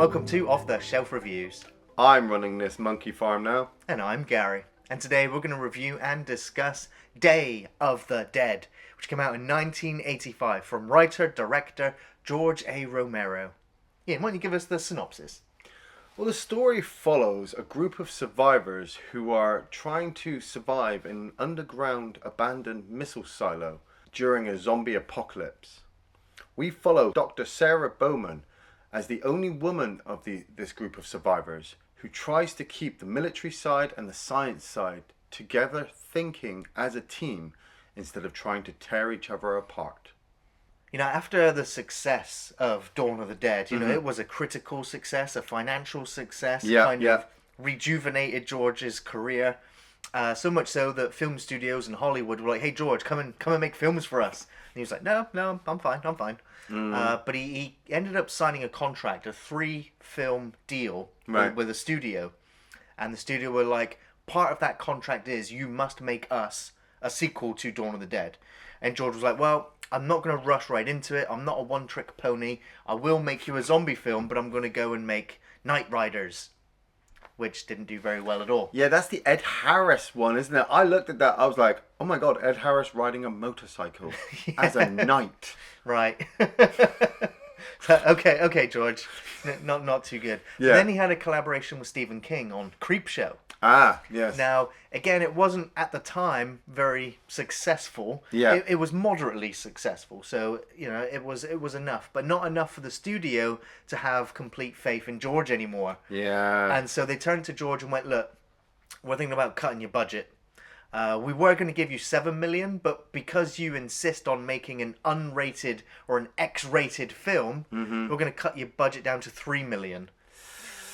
welcome to Off the Shelf Reviews. I'm running this monkey farm now. And I'm Gary. And today we're going to review and discuss Day of the Dead, which came out in 1985 from writer-director George A. Romero. Iain, why don't you give us the synopsis? Well, the story follows a group of survivors who are trying to survive in an underground abandoned missile silo during a zombie apocalypse. We follow Dr. Sarah Bowman as the only woman of this group of survivors who tries to keep the military side and the science side together, thinking as a team instead of trying to tear each other apart. You know, after the success of Dawn of the Dead, you know, it was a critical success, a financial success, of rejuvenated George's career. So much so that film studios in Hollywood were like, "Hey George, come and make films for us." And he was like, "No, I'm fine. But he ended up signing a contract, a 3-film deal with a studio. And the studio were like, part of that contract is you must make us a sequel to Dawn of the Dead. And George was like, well, I'm not going to rush right into it. I'm not a one-trick pony. I will make you a zombie film, but I'm going to go and make Night Riders, which didn't do very well at all. Yeah, that's the Ed Harris one, isn't it? I looked at that, I was like, oh my god, Ed Harris riding a motorcycle as a knight. Right. Okay, George. Not too good. Yeah. Then he had a collaboration with Stephen King on Creepsho. Ah, yes. Now, again, it wasn't at the time very successful. Yeah. It was moderately successful, so you know it was enough, but not enough for the studio to have complete faith in George anymore. Yeah. And so they turned to George and went, "Look, we're thinking about cutting your budget. We were going to give you $7 million, but because you insist on making an unrated or an X-rated film, we're going to cut your budget down to $3 million."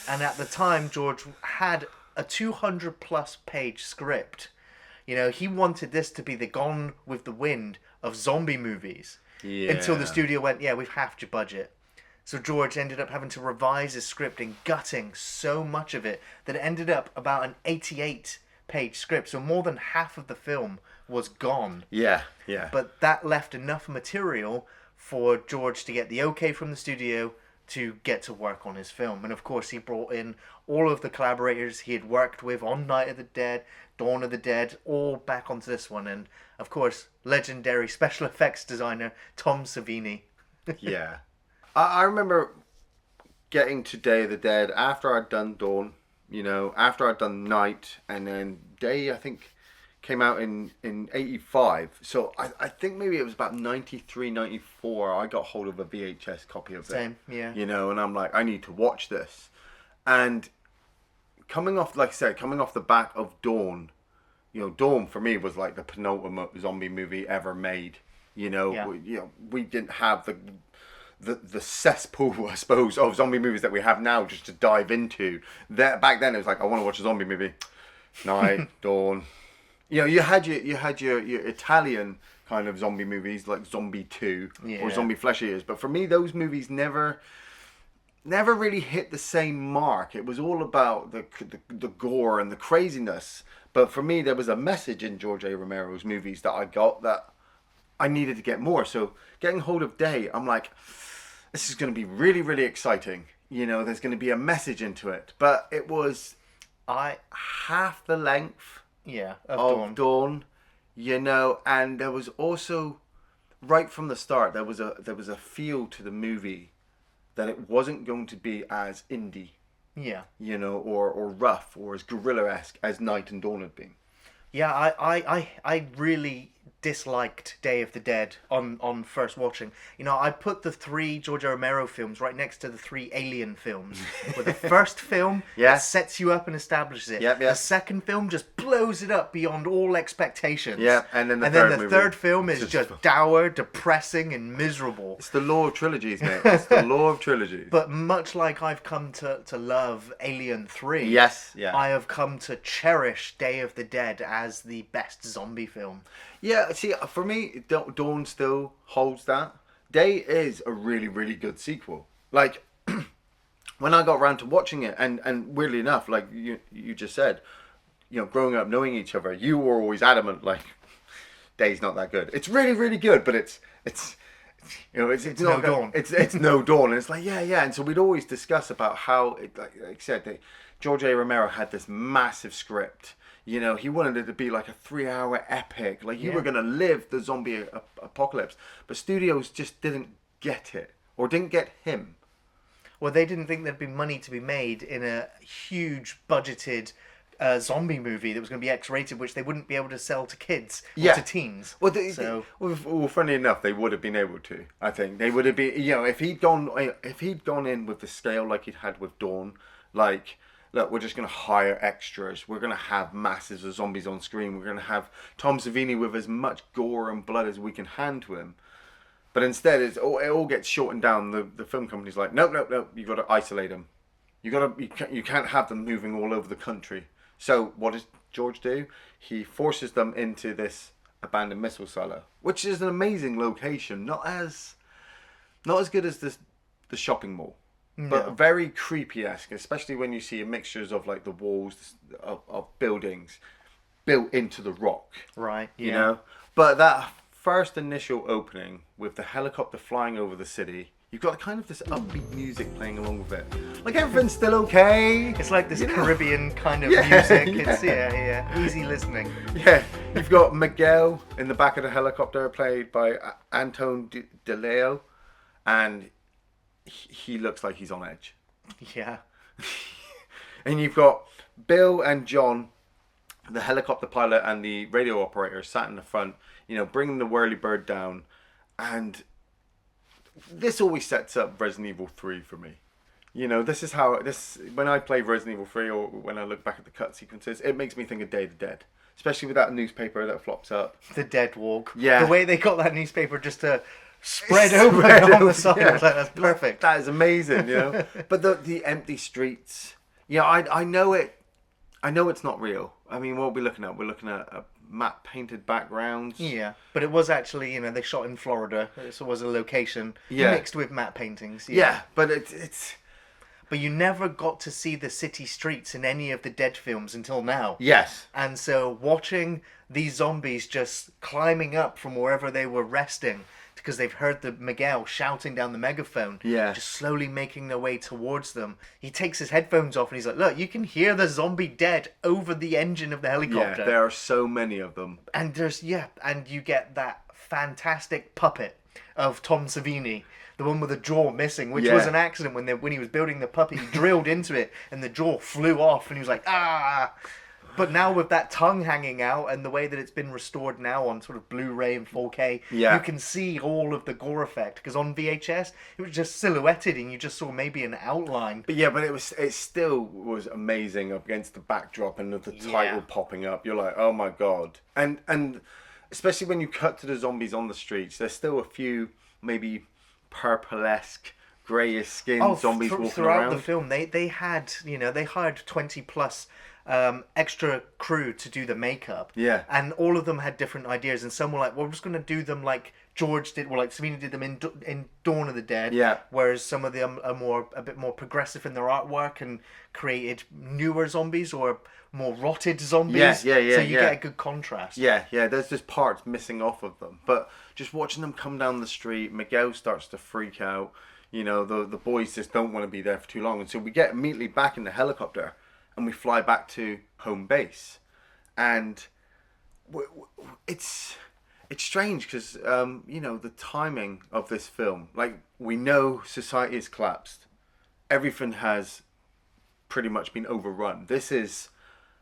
And at the time, George had a 200-plus page script. You know, he wanted this to be the Gone with the Wind of zombie movies. Yeah. Until the studio went, "Yeah, we've halved your budget." So George ended up having to revise his script and gutting so much of it that it ended up about an 88-page script. So more than half of the film was gone. Yeah. But that left enough material for George to get the okay from the studio to get to work on his film. And of course he brought in all of the collaborators he had worked with on Night of the Dead, Dawn of the Dead, all back onto this one. And of course, legendary special effects designer Tom Savini. Yeah. I remember getting to Day of the Dead after I'd done Dawn, you know, after I'd done Night, and then Day, I think, came out in 85. So I think maybe it was about 93, 94. I got hold of a VHS copy of it. Same, yeah. You know, and I'm like, I need to watch this. And coming off, like I said, coming off the back of Dawn, you know, Dawn for me was like the penultimate zombie movie ever made. You know, we didn't have the cesspool, I suppose, of zombie movies that we have now just to dive into. Back then it was like, I want to watch a zombie movie. Night, Dawn. You know, you had your Italian kind of zombie movies like Zombie 2 or Zombie Flesh Eaters, but for me those movies never really hit the same mark. It was all about the gore and the craziness. But for me, there was a message in George A. Romero's movies that I got that I needed to get more. So getting hold of Day, I'm like, this is going to be really, really exciting. You know, there's going to be a message into it. But it was half the length of Dawn, you know, and there was also, right from the start, there was a feel to the movie that it wasn't going to be as indie, you know, or rough or as guerrilla-esque as Night and Dawn had been. Yeah, I really disliked Day of the Dead on first watching. You know, I put the 3 George A. Romero films right next to the 3 Alien films. Where the first film sets you up and establishes it. The second film just blows it up beyond all expectations. Yeah, and then the third film is just dour, depressing, and miserable. It's the law of trilogies, mate. It's the law of trilogies. But much like I've come to love Alien 3, I have come to cherish Day of the Dead as the best zombie film. Yeah, see, for me, Dawn still holds that. Day is a really, really good sequel. Like, when I got around to watching it, and weirdly enough, like you just said, you know, growing up knowing each other, you were always adamant, like, Day's not that good. It's really, really good, but it's You know, it's no dawn. It's no dawn, and it's like yeah. And so we'd always discuss about how, like I said, George A. Romero had this massive script. You know, he wanted it to be like a 3-hour epic. Like, you were going to live the zombie apocalypse. But studios just didn't get it. Or didn't get him. Well, they didn't think there'd be money to be made in a huge budgeted zombie movie that was going to be X-rated, which they wouldn't be able to sell to kids or to teens. Well, funny enough, they would have been able to. I think they would have been. You know, if he'd gone in with the scale like he'd had with Dawn, like, look, we're just going to hire extras. We're going to have masses of zombies on screen. We're going to have Tom Savini with as much gore and blood as we can hand to him. But instead, it all gets shortened down. The film company's like, nope. You've got to isolate them. You can't have them moving all over the country. So what does George do? He forces them into this abandoned missile silo, which is an amazing location. Not as good as the shopping mall. No. But very creepy-esque, especially when you see mixtures of like the walls of buildings built into the rock. Right, yeah. You know? But that first initial opening with the helicopter flying over the city, you've got kind of this upbeat music playing along with it. Like, everything's still okay. It's like this Caribbean kind of music. It's easy listening. Yeah. You've got Miguel in the back of the helicopter, played by Anton De Leo, and he looks like he's on edge. Yeah. And you've got Bill and John, the helicopter pilot and the radio operator, sat in the front, you know, bringing the whirlybird down. And this always sets up Resident Evil 3 for me. You know, this is how when I play Resident Evil 3, or when I look back at the cut sequences, it makes me think of Day of the Dead. Especially with that newspaper that flops up. The Dead Walk. Yeah. The way they got that newspaper just to spread over on the side. Yeah. That's perfect. That is amazing, you know. But the empty streets. Yeah, I know it. I know it's not real. I mean, what are we looking at? We're looking at a matte painted backgrounds. Yeah, but it was actually, you know, they shot in Florida. It was a location mixed with matte paintings. Yeah, but it's. But you never got to see the city streets in any of the Dead films until now. Yes. And so watching these zombies just climbing up from wherever they were resting, because they've heard the Miguel shouting down the megaphone, just slowly making their way towards them. He takes his headphones off and he's like, look, you can hear the zombie dead over the engine of the helicopter. Yeah, there are so many of them. And and you get that fantastic puppet of Tom Savini, the one with the jaw missing, which was an accident when he was building the puppet. He drilled into it and the jaw flew off and he was like, ah! But now with that tongue hanging out and the way that it's been restored now on sort of Blu-ray and 4K, you can see all of the gore effect. Because on VHS, it was just silhouetted and you just saw maybe an outline. But but it still was amazing against the backdrop and the title popping up. You're like, oh my god. And especially when you cut to the zombies on the streets, there's still a few maybe purple-esque, greyish skinned zombies walking throughout around. The film, they had, you know, they hired 20 plus extra crew to do the makeup. Yeah. And all of them had different ideas, and some were like, well, we're just going to do them like George did, well, like Savini did them in Dawn of the Dead. Yeah. Whereas some of them are a bit more progressive in their artwork and created newer zombies or more rotted zombies. So you get a good contrast. Yeah, there's just parts missing off of them. But just watching them come down the street, Miguel starts to freak out. You know, the boys just don't want to be there for too long. And so we get immediately back in the helicopter and we fly back to home base. And it's strange because, you know, the timing of this film, like, we know society has collapsed. Everything has pretty much been overrun. This is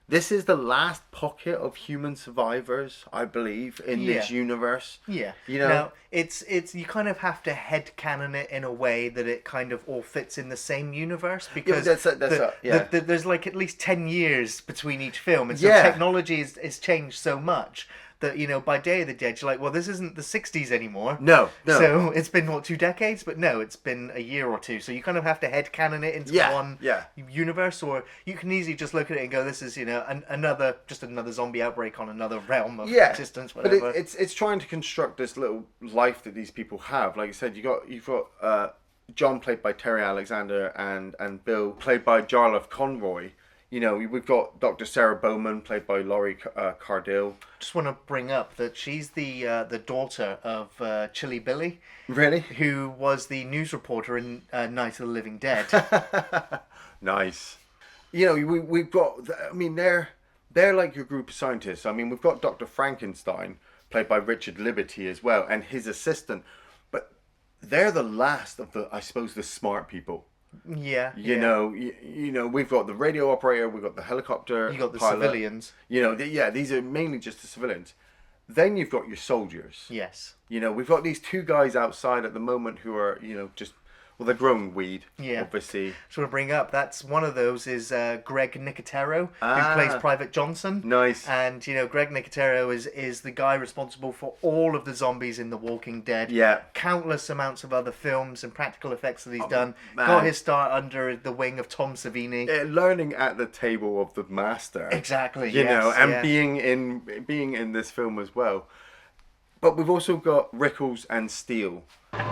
the last pocket of human survivors, I believe, in this universe. Yeah. You know, now, it's you kind of have to headcanon it in a way that it kind of all fits in the same universe, because there's like at least 10 years between each film, and so technology is changed so much that, you know, by Day of the Dead, you're like, well, this isn't the 60s anymore. No. So it's been, what, 2 decades? But no, it's been a year or two. So you kind of have to headcanon it into one universe, or you can easily just look at it and go, this is, you know, another zombie outbreak on another realm of existence, whatever. But it's trying to construct this little life that these people have. Like I said, you've got John, played by Terry Alexander, and Bill, played by Jarlath Conroy. You know, we've got Dr. Sarah Bowman, played by Laurie Cardille. Just want to bring up that she's the daughter of Chilly Billy. Really? Who was the news reporter in Night of the Living Dead. Nice. You know, we've got, I mean, they're like your group of scientists. I mean, we've got Dr. Frankenstein, played by Richard Liberty as well, and his assistant. But they're the last of the, I suppose, the smart people. Yeah. You know, we've got the radio operator, we've got the helicopter You got the pilot. civilians. You know, these are mainly just the civilians. Then you've got your soldiers. Yes. You know, we've got these two guys outside at the moment who are, you know, just, well, they're growing weed, obviously. Just want to bring up, that's one of those is Greg Nicotero, who plays Private Johnson. Nice. And, you know, Greg Nicotero is the guy responsible for all of the zombies in The Walking Dead. Yeah. Countless amounts of other films and practical effects that he's done. Man. Got his start under the wing of Tom Savini. Learning at the table of the master. Exactly, You know, and yeah. being in this film as well. But we've also got Rickles and Steele. Man,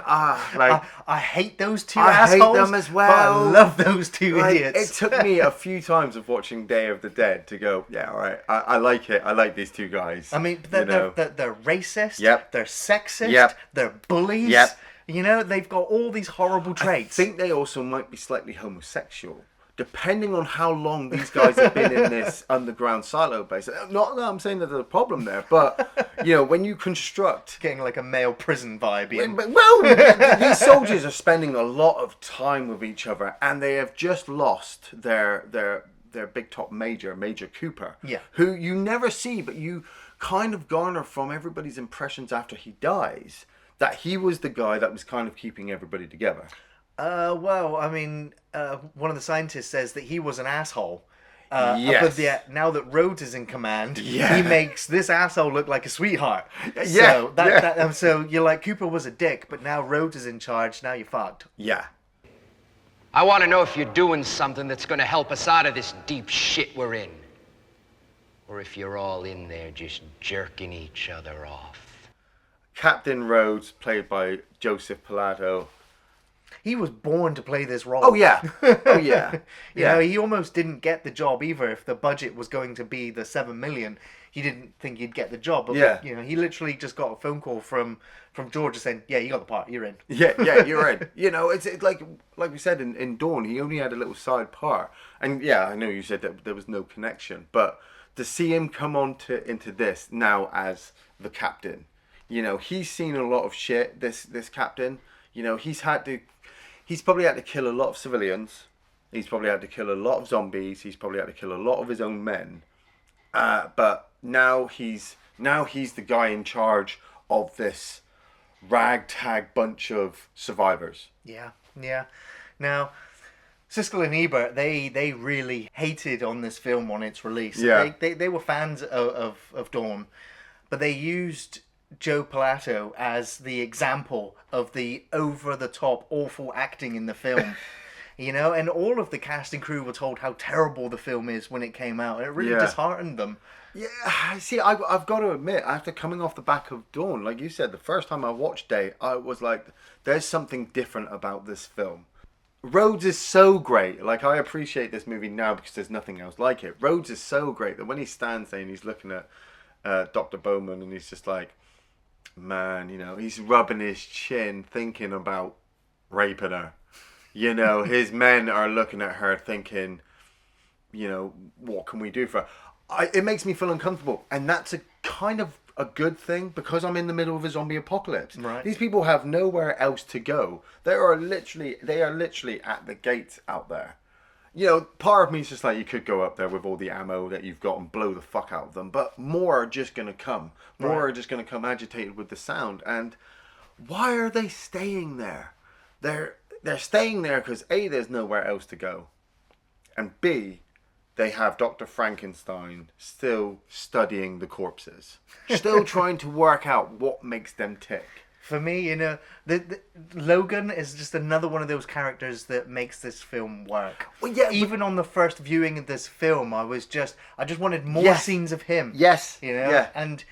I hate those two I assholes. hate them as well. But I love those two idiots. It took me a few times of watching Day of the Dead to go, yeah, all right, I like it. I like these two guys. I mean, they're racist. Yep. They're sexist. Yep. They're bullies. Yep. You know, they've got all these horrible traits. I think they also might be slightly homosexual, depending on how long these guys have been in this underground silo base. Not that I'm saying that there's a problem there, but, you know, when you construct... Getting like a male prison vibe. Well, these soldiers are spending a lot of time with each other, and they have just lost their big top Major Cooper. Yeah. Who you never see, but you kind of garner from everybody's impressions after he dies that he was the guy that was kind of keeping everybody together. Well, I mean, one of the scientists says that he was an asshole. Yes. But now that Rhodes is in command, Yeah. he makes this asshole look like a sweetheart. Yeah, So, so you're like, Cooper was a dick, but now Rhodes is in charge, now you're fucked. Yeah. I want to know if you're doing something that's going to help us out of this deep shit we're in. Or if you're all in there just jerking each other off. Captain Rhodes, played by Joseph Pilato. He was born to play this role. Oh, yeah. Oh, yeah. You know, he almost didn't get the job either. If the budget was going to be the $7 million, he didn't think he'd get the job. But, Yeah. you know, he literally just got a phone call from George saying, yeah, you got the part, you're in. Yeah, you're in. You know, it's like we said in Dawn, he only had a little side part. And yeah, I know you said that there was no connection, but to see him come on into this now as the captain, you know, he's seen a lot of shit, this captain. You know, he's probably had to kill a lot of civilians. He's probably had to kill a lot of zombies. He's probably had to kill a lot of his own men. But now he's the guy in charge of this ragtag bunch of survivors. Yeah. Now, Siskel and Ebert, they really hated on this film on its release. Yeah. They were fans of Dawn, but they used Joe Pilato as the example of the over-the-top awful acting in the film. You know, and all of the cast and crew were told how terrible the film is when it came out. And it really disheartened them. Yeah, see, I've got to admit, after coming off the back of Dawn, like you said, the first time I watched Day, I was like, there's something different about this film. Rhodes is so great. Like, I appreciate this movie now because there's nothing else like it. Rhodes is so great that when he stands there and he's looking at Dr. Bowman and he's just like, man, you know, he's rubbing his chin thinking about raping her. You know, his men are looking at her thinking, you know, what can we do for her? It makes me feel uncomfortable. And that's a kind of a good thing because I'm in the middle of a zombie apocalypse. Right. These people have nowhere else to go. They are literally at the gates out there. You know, part of me is just like, you could go up there with all the ammo that you've got and blow the fuck out of them. But more are just going to come. More are just going to come agitated with the sound. And why are they staying there? They're staying there because A, there's nowhere else to go. And B, they have Dr. Frankenstein still studying the corpses. Still trying to work out what makes them tick. For me, the Logan is just another one of those characters that makes this film work. Well, yeah, even on the first viewing of this film, I just wanted more Yes. scenes of him. Yes. Yeah. And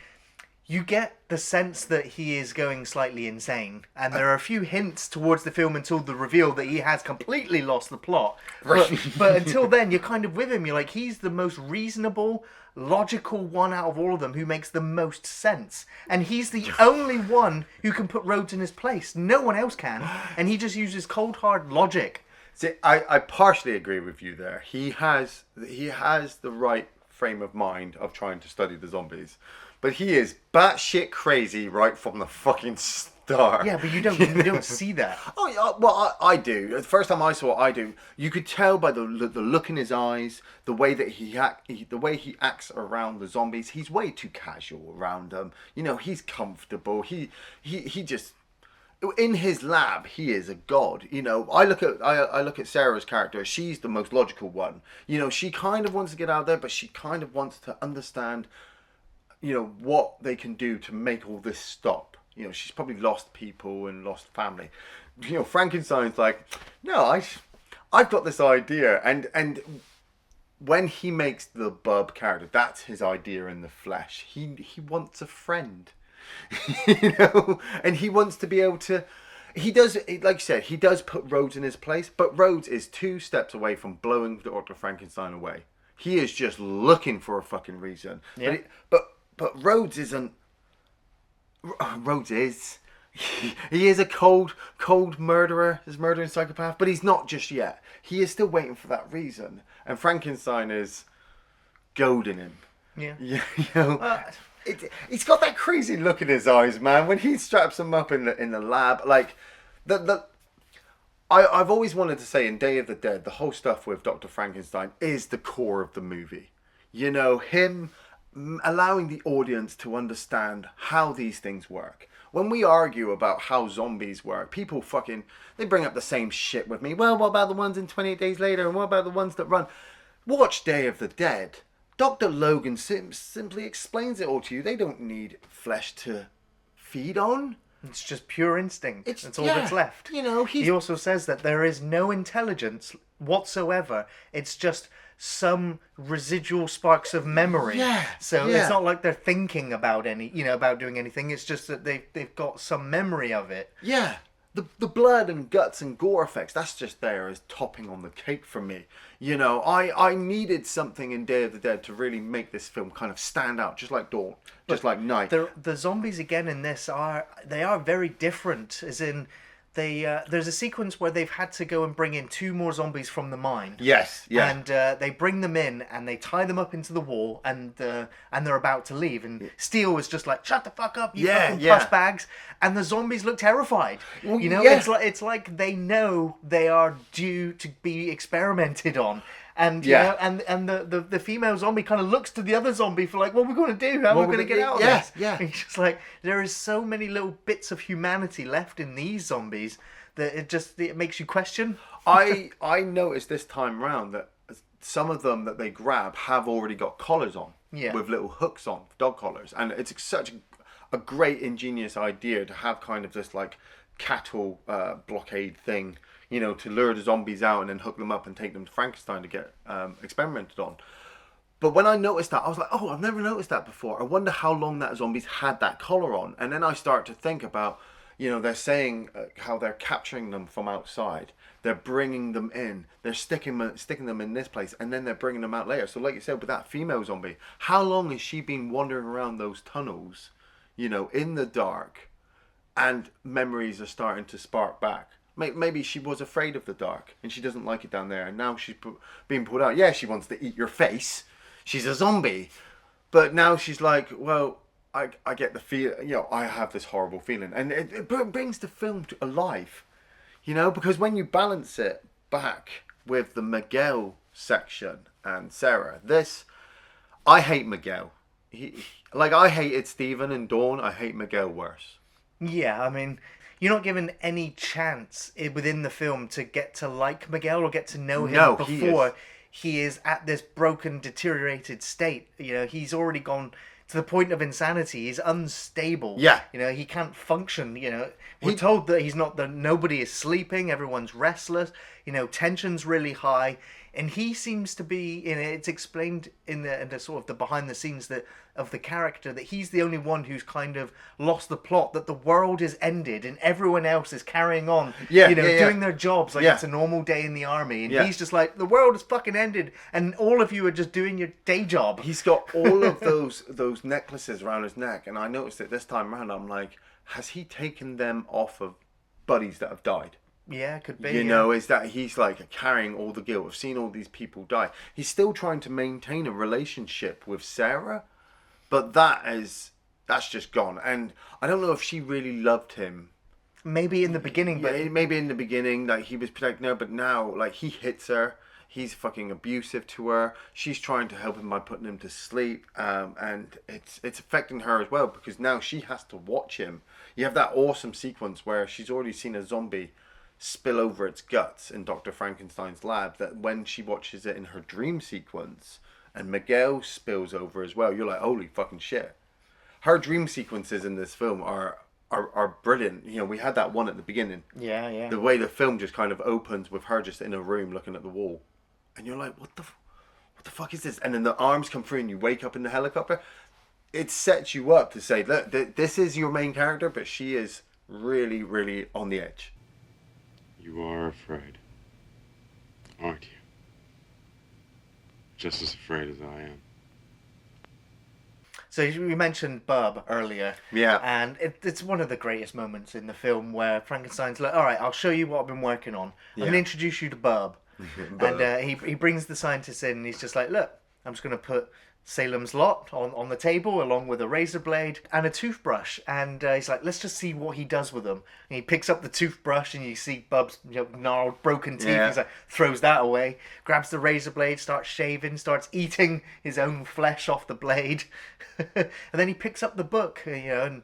you get the sense that he is going slightly insane, and there are a few hints towards the film until the reveal that he has completely lost the plot. But until then, you're kind of with him. You're like, he's the most reasonable, logical one out of all of them who makes the most sense. And he's the only one who can put Rhodes in his place. No one else can. And he just uses cold, hard logic. See, I partially agree with you there. He has the right frame of mind of trying to study the zombies. But he is batshit crazy right from the fucking start. Yeah, but you don't see that. Oh, yeah, well, I do. The first time I saw it, I do. You could tell by the look in his eyes, the way that he acts around the zombies. He's way too casual around them. He's comfortable. He just, in his lab, he is a god. I look at Sarah's character. She's the most logical one. She kind of wants to get out there, but she kind of wants to understand, what they can do to make all this stop. She's probably lost people and lost family. Frankenstein's like, no, I've got this idea, and when he makes the bub character, that's his idea in the flesh. He wants a friend, and he wants to be able to. He does, like you said, he does put Rhodes in his place, but Rhodes is 2 steps away from blowing Dr. Frankenstein away. He is just looking for a fucking reason. Yeah. But Rhodes isn't. Rhodes is. He is a cold murderer. He's a murdering psychopath, but he's not just yet. He is still waiting for that reason, and Frankenstein is goading him. Yeah. He's got that crazy look in his eyes, man. When he straps him up in the lab, like I've always wanted to say in Day of the Dead, the whole stuff with Dr. Frankenstein is the core of the movie. Him allowing the audience to understand how these things work. When we argue about how zombies work, people they bring up the same shit with me. Well, what about the ones in 28 Days Later? And what about the ones that run? Watch Day of the Dead. Dr. Logan simply explains it all to you. They don't need flesh to feed on. It's just pure instinct. That's all that's left. He also says that there is no intelligence whatsoever. It's just some residual sparks of memory. Yeah. So it's not like they're thinking about about doing anything. It's just that they've got some memory of it. Yeah. The blood and guts and gore effects, that's just there as topping on the cake for me. I needed something in Day of the Dead to really make this film kind of stand out, just like Dawn, just like Night. The zombies again in this are very different, as in there's a sequence where they've had to go and bring in 2 more zombies from the mine. Yes, yeah. And they bring them in and they tie them up into the wall and they're about to leave. And Steele was just like, "Shut the fuck up, you fucking puss bags!" And the zombies look terrified. Well, it's like they know they are due to be experimented on. And and the female zombie kind of looks to the other zombie for like, what are we going to do? How are we going to get out of this? Yeah. And it's just like, there is so many little bits of humanity left in these zombies that it makes you question. I noticed this time round that some of them that they grab have already got collars on, with little hooks on, dog collars, and it's such a great ingenious idea to have kind of this like cattle blockade thing. To lure the zombies out and then hook them up and take them to Frankenstein to get experimented on. But when I noticed that, I was like, oh, I've never noticed that before. I wonder how long that zombies had that collar on. And then I start to think about, they're saying how they're capturing them from outside. They're bringing them in. They're sticking them in this place. And then they're bringing them out later. So like you said, with that female zombie, how long has she been wandering around those tunnels, in the dark, and memories are starting to spark back? Maybe she was afraid of the dark and she doesn't like it down there, and now she's being pulled out. Yeah, she wants to eat your face. She's a zombie. But now she's like, well, I get the feel, I have this horrible feeling. And it brings the film to alive, because when you balance it back with the Miguel section and Sarah, I hate Miguel. I hated Stephen and Dawn, I hate Miguel worse. Yeah, I mean, you're not given any chance within the film to get to like Miguel or get to know him before he is at this broken, deteriorated state. You know, he's already gone to the point of insanity. He's unstable. Yeah. You know, he can't function. You know, we're told that nobody is sleeping, everyone's restless, you know, tension's really high. And he seems to be, you know, it's explained in the sort of the behind the scenes of the character that he's the only one who's kind of lost the plot, that the world is ended and everyone else is carrying on, doing their jobs like it's a normal day in the army. And he's just like, the world is fucking ended and all of you are just doing your day job. He's got all of those necklaces around his neck, and I noticed it this time around. I'm like, has he taken them off of buddies that have died? Yeah, could be. You know, is that he's like carrying all the guilt of seeing all these people die. He's still trying to maintain a relationship with Sarah, but that's just gone. And I don't know if she really loved him. Maybe in the beginning, but maybe in the beginning, like he was protecting her, but now like he hits her. He's fucking abusive to her. She's trying to help him by putting him to sleep, and it's affecting her as well because now she has to watch him. You have that awesome sequence where she's already seen a zombie spill over its guts in Dr. Frankenstein's lab, that when she watches it in her dream sequence and Miguel spills over as well, you're like, holy fucking shit. Her dream sequences in this film are brilliant. You know, we had that one at the beginning. Yeah. The way the film just kind of opens with her just in a room looking at the wall. And you're like, what the fuck is this? And then the arms come through and you wake up in the helicopter. It sets you up to say, look, this is your main character, but she is really, really on the edge. You are afraid, aren't you? Just as afraid as I am. So we mentioned Bub earlier. Yeah. And it's one of the greatest moments in the film where Frankenstein's like, all right, I'll show you what I've been working on. I'm going to introduce you to Bub. And he brings the scientist in and he's just like, look, I'm just going to put Salem's Lot on the table along with a razor blade and a toothbrush, and he's like, let's just see what he does with them. And he picks up the toothbrush and you see Bub's gnarled broken teeth. He's like, throws that away, grabs the razor blade, starts shaving, starts eating his own flesh off the blade. And then he picks up the book, and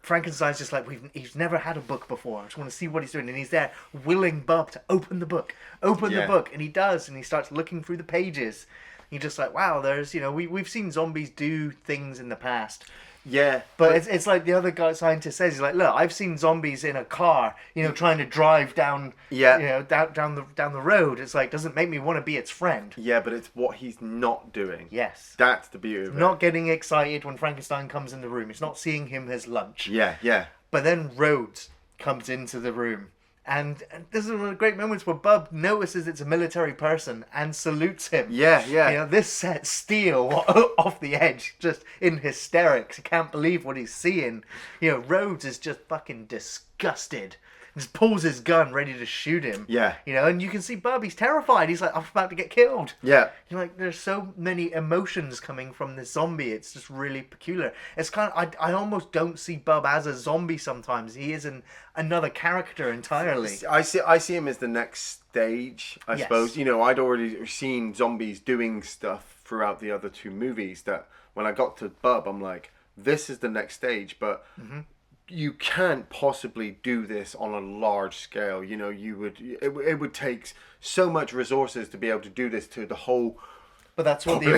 Frankenstein's just like, he's never had a book before. I just want to see what he's doing. And he's there willing Bub to open the book. The book. And he does. And he starts looking through the pages. You're just like, wow, there's, we've seen zombies do things in the past. Yeah. But it's like the other guy scientist says, he's like, look, I've seen zombies in a car, trying to drive down, down the road. It's like, doesn't make me want to be its friend. Yeah, but it's what he's not doing. Yes. That's the beauty of it. Not getting excited when Frankenstein comes in the room. It's not seeing him as lunch. Yeah. But then Rhodes comes into the room. And this is one of the great moments where Bub notices it's a military person and salutes him. Yeah. This sets Steele off the edge, just in hysterics. He can't believe what he's seeing. Rhodes is just fucking disgusted. Just pulls his gun ready to shoot him. Yeah. And you can see Bub, he's terrified. He's like, I'm about to get killed. Yeah. You're like, there's so many emotions coming from this zombie. It's just really peculiar. It's kind of, I almost don't see Bub as a zombie sometimes. He is another character entirely. I see him as the next stage, I suppose. I'd already seen zombies doing stuff throughout the other two movies that when I got to Bub, I'm like, this is the next stage, but... Mm-hmm. You can't possibly do this on a large scale. It would take so much resources to be able to do this to the whole. But that's what the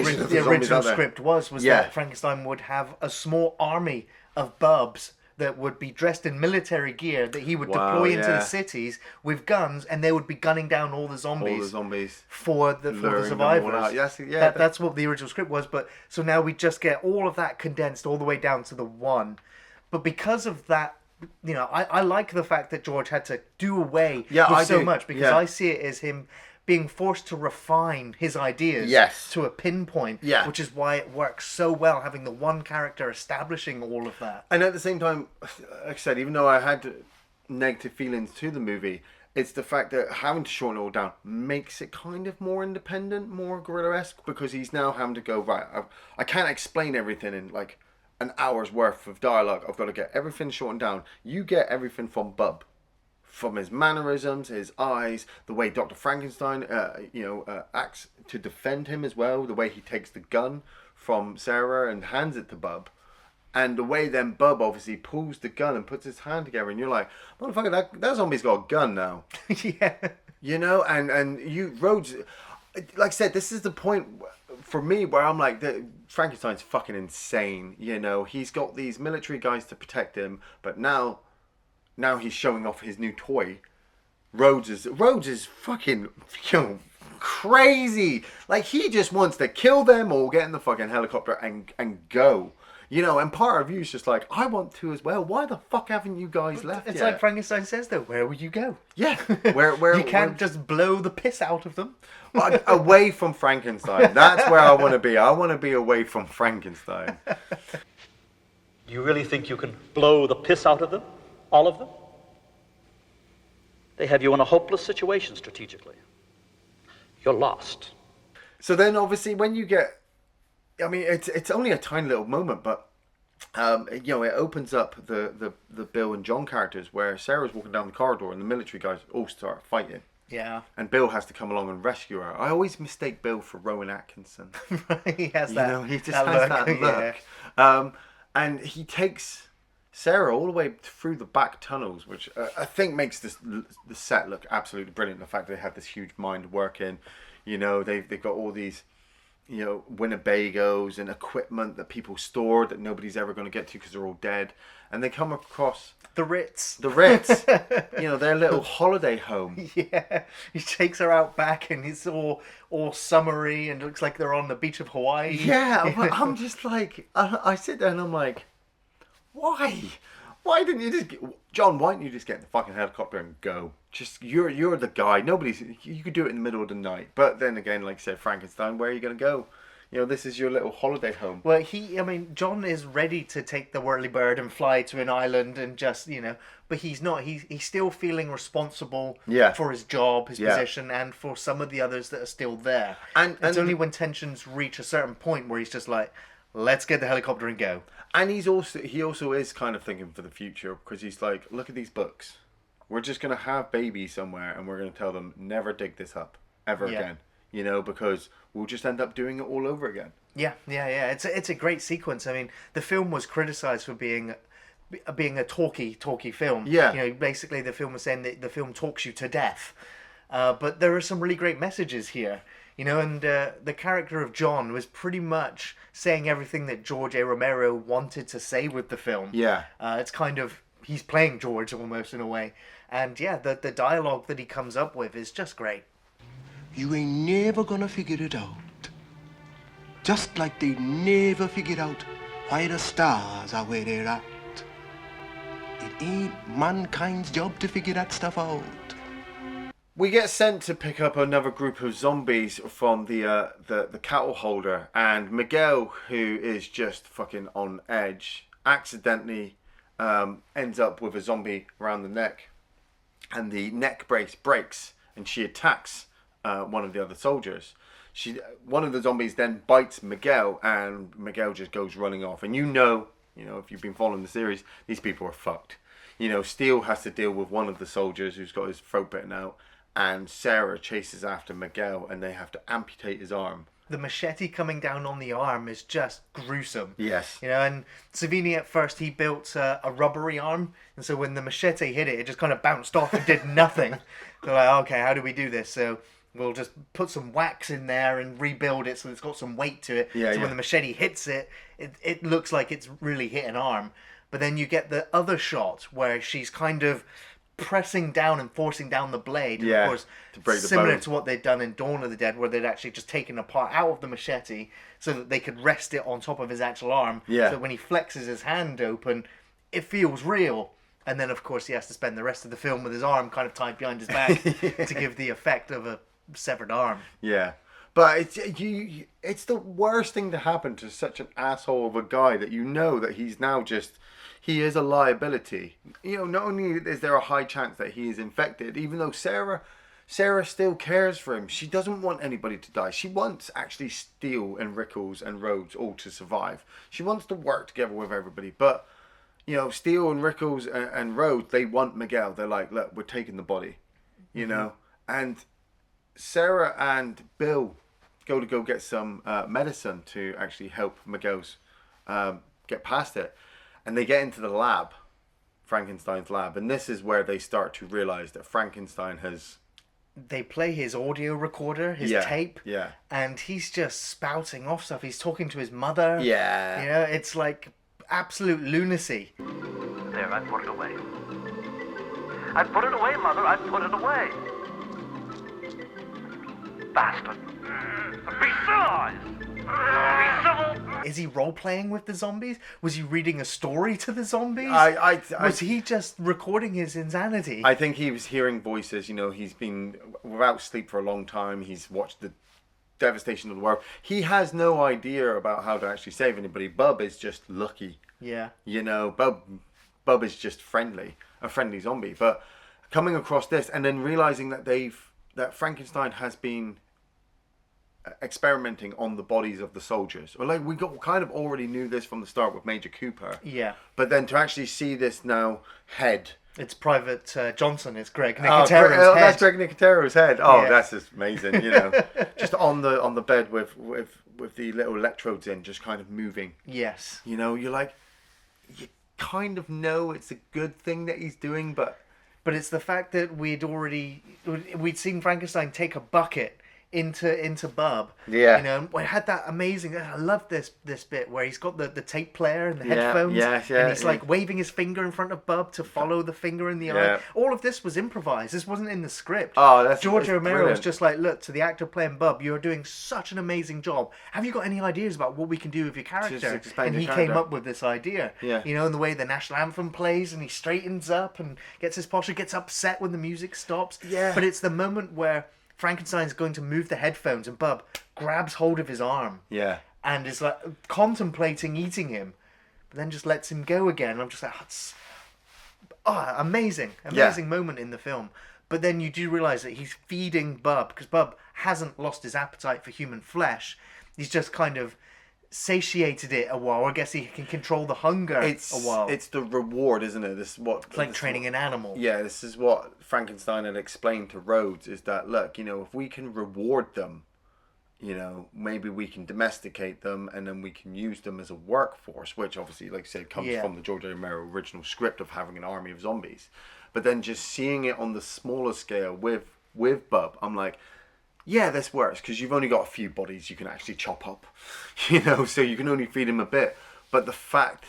original script was that Frankenstein would have a small army of Bubs that would be dressed in military gear that he would deploy into the cities with guns, and they would be gunning down all the zombies for the survivors. That's what the original script was. But so now we just get all of that condensed all the way down to the one. But because of that, I like the fact that George had to do away with so much, because I see it as him being forced to refine his ideas to a pinpoint, which is why it works so well, having the one character establishing all of that. And at the same time, like I said, even though I had negative feelings to the movie, it's the fact that having to shorten it all down makes it kind of more independent, more guerrilla-esque, because he's now having to go, right, I can't explain everything in, like, an hour's worth of dialogue. I've got to get everything shortened down. You get everything from Bub, from his mannerisms, his eyes, the way Dr. Frankenstein, acts to defend him as well, the way he takes the gun from Sarah and hands it to Bub, and the way then Bub obviously pulls the gun and puts his hand together, and you're like, motherfucker, that zombie's got a gun now. Yeah. And you Rhodes. like I said, this is the point for me where I'm like, Frankenstein's fucking insane. You know, he's got these military guys to protect him, but now he's showing off his new toy. Rhodes is fucking, crazy. Like, he just wants to kill them or get in the fucking helicopter and go. You know, and part of you's just like, I want to as well. Why the fuck haven't you guys left It's yet? like Frankenstein says, though, where would you go? Yeah. Where you can't just blow the piss out of them. Well, away from Frankenstein. That's where I want to be. I want to be away from Frankenstein. You really think you can blow the piss out of them? All of them? They have you in a hopeless situation strategically. You're lost. So then, obviously, when you get... I mean, it's only a tiny little moment, but it opens up the Bill and John characters where Sarah's walking down the corridor and the military guys all start fighting. Yeah. And Bill has to come along and rescue her. I always mistake Bill for Rowan Atkinson. He has that. You know, he just that has look. that look. Yeah. And he takes Sarah all the way through the back tunnels, which I think makes the set look absolutely brilliant. The fact that they have this huge mind working, you know, they've got all these, you know, Winnebagos and equipment that people store that nobody's ever going to get to because they're all dead. And they come across The Ritz. you know, their little holiday home. Yeah, he takes her out back and it's all summery and looks like they're on the beach of Hawaii. Yeah, but I'm just like, I sit there and I'm like, why? Why didn't you just John, why didn't you just get in the fucking helicopter and go? Just, you're the guy. You could do it in the middle of the night. But then again, like I said, Frankenstein, where are you going to go? You know, this is your little holiday home. Well, John is ready to take the whirlybird and fly to an island and just, you know, but he's not. He's still feeling responsible for his job, his position, and for some of the others that are still there. And it's only when tensions reach a certain point where he's just like, let's get the helicopter and go. And he also is kind of thinking for the future, because he's like, look at these books. We're just going to have babies somewhere and we're going to tell them, never dig this up ever again. You know, because we'll just end up doing it all over again. Yeah. It's a great sequence. I mean, the film was criticized for being a talky film. Yeah. You know, basically the film was saying that the film talks you to death. But there are some really great messages here. You know, and the character of John was pretty much saying everything that George A. Romero wanted to say with the film. Yeah. It's kind of, he's playing George almost in a way. And yeah, the dialogue that he comes up with is just great. You ain't never gonna figure it out. Just like they never figured out why the stars are where they're at. It ain't mankind's job to figure that stuff out. We get sent to pick up another group of zombies from the cattle holder, and Miguel, who is just fucking on edge, accidentally ends up with a zombie around the neck, and the neck brace breaks, and she attacks one of the other soldiers. One of the zombies then bites Miguel, and Miguel just goes running off. And you know, if you've been following the series, these people are fucked. You know, Steele has to deal with one of the soldiers who's got his throat bitten out, and Sarah chases after Miguel, and they have to amputate his arm. The machete coming down on the arm is just gruesome. Yes. You know, and Savini at first, he built a rubbery arm, and so when the machete hit it, it just kind of bounced off and did nothing. They're like, okay, how do we do this? So we'll just put some wax in there and rebuild it so it's got some weight to it. When the machete hits it, it looks like it's really hit an arm. But then you get the other shot where she's kind of pressing down and forcing down the blade. And of course, to break the similar bone. to what they'd done in Dawn of the Dead, where they'd actually just taken a part out of the machete so that they could rest it on top of his actual arm. Yeah. So when he flexes his hand open, it feels real. And then, of course, he has to spend the rest of the film with his arm kind of tied behind his back to give the effect of a severed arm. Yeah. But it's the worst thing to happen to such an asshole of a guy that you know that he's now just... He is a liability. You know, not only is there a high chance that he is infected, even though Sarah still cares for him. She doesn't want anybody to die. She wants actually Steele and Rickles and Rhodes all to survive. She wants to work together with everybody. But, you know, Steele and Rickles and Rhodes, they want Miguel. They're like, look, we're taking the body. You know? And Sarah and Bill go get some medicine to actually help Miguel's get past it. And they get into the lab, Frankenstein's lab, and this is where they start to realize that Frankenstein has they play his audio recorder, his tape, and he's just spouting off stuff. He's talking to his mother. Yeah. You know, it's like absolute lunacy. There, I put it away. I put it away, Mother. I put it away. Bastard. Be civilized. Be civil. Is he role-playing with the zombies? Was he reading a story to the zombies? Was he just recording his insanity? I think he was hearing voices. You know, he's been without sleep for a long time. He's watched the devastation of the world. He has no idea about how to actually save anybody. Bub is just lucky. Yeah. You know, Bub is just a friendly zombie. But coming across this and then realizing that Frankenstein has been experimenting on the bodies of the soldiers. Or like we kind of already knew this from the start with Major Cooper. Yeah. But then to actually see this now head. It's Private Johnson. It's Greg Nicotero's head. That's Greg Nicotero's head. Oh, yeah. That's just amazing. You know, just on the bed with the little electrodes in, just kind of moving. Yes. You know, you kind of know it's a good thing that he's doing, but it's the fact that we'd seen Frankenstein take a bucket into Bub. Yeah. You know, we had that amazing. I love this bit where he's got the tape player and the headphones. And he's like waving his finger in front of Bub to follow the finger in the eye. All of this was improvised. This wasn't in the script. Oh, that's George Romero brilliant. was just like, look, to the actor playing Bub, you're doing such an amazing job. Have you got any ideas about what we can do with your character? And he came up with this idea. Yeah. You know, in the way the national anthem plays and he straightens up and gets his posture, gets upset when the music stops. Yeah. But it's the moment where Frankenstein's going to move the headphones and Bub grabs hold of his arm. Yeah. And is like contemplating eating him, but then just lets him go again. And I'm just like, amazing moment in the film. But then you do realise that he's feeding Bub, because Bub hasn't lost his appetite for human flesh. He's just kind of satiated it a while. I guess he can control the hunger a while. It's the reward, isn't it? This is what it's like training an animal. Yeah, this is what Frankenstein had explained to Rhodes, is that, look, you know, if we can reward them, you know, maybe we can domesticate them and then we can use them as a workforce, which obviously, like I said, comes from the George Romero original script of having an army of zombies. But then just seeing it on the smaller scale with Bub, I'm like, yeah, this works, because you've only got a few bodies you can actually chop up, you know, so you can only feed him a bit. But the fact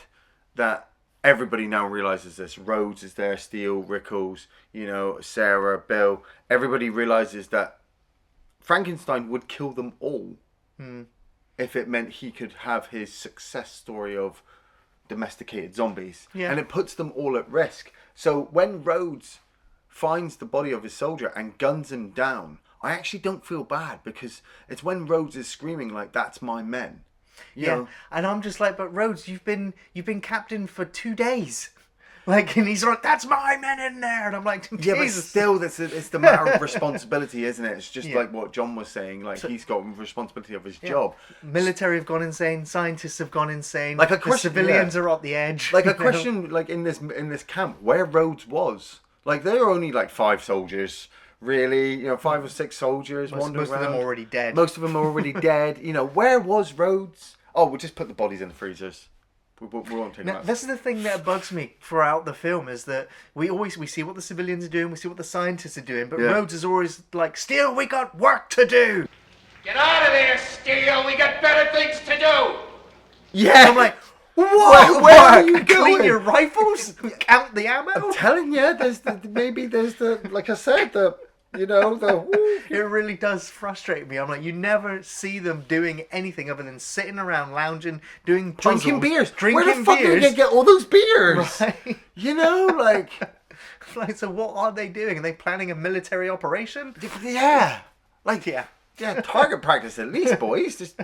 that everybody now realizes this, Rhodes is there, Steele, Rickles, you know, Sarah, Bill, everybody realizes that Frankenstein would kill them all if it meant he could have his success story of domesticated zombies. Yeah. And it puts them all at risk. So when Rhodes finds the body of his soldier and guns him down, I actually don't feel bad, because it's when Rhodes is screaming like, "That's my men." You know? And I'm just like, but Rhodes, you've been captain for 2 days. Like, and he's like, "That's my men in there," and I'm like, Jesus. Yeah, but still, it's the matter of responsibility, isn't it? It's just like what John was saying. Like, he's got responsibility of his job. Military have gone insane. Scientists have gone insane. Like the civilians are at the edge. Like a question, like in this camp, where Rhodes was. Like, there are only like 5 soldiers. Really, you know, 5 or 6 soldiers wandering around. Most of them already dead. Most of them are already dead. You know, where was Rhodes? Oh, we'll just put the bodies in the freezers. We won't take them out. This is the thing that bugs me throughout the film, is that we see what the civilians are doing, we see what the scientists are doing, but Rhodes is always like, "Steele, we got work to do." Get out of there, Steele. We got better things to do. Yeah. I'm like, what? Where are you Clean going? your rifles? Count the ammo? I'm telling you, there's the like I said, It really does frustrate me. I'm like, you never see them doing anything other than sitting around, lounging, doing puzzles, drinking beers. Drinking Where the fuck beers. are they get all those beers? Right. You know, like, so what are they doing? Are they planning a military operation? yeah, like target practice at least, boys. Just.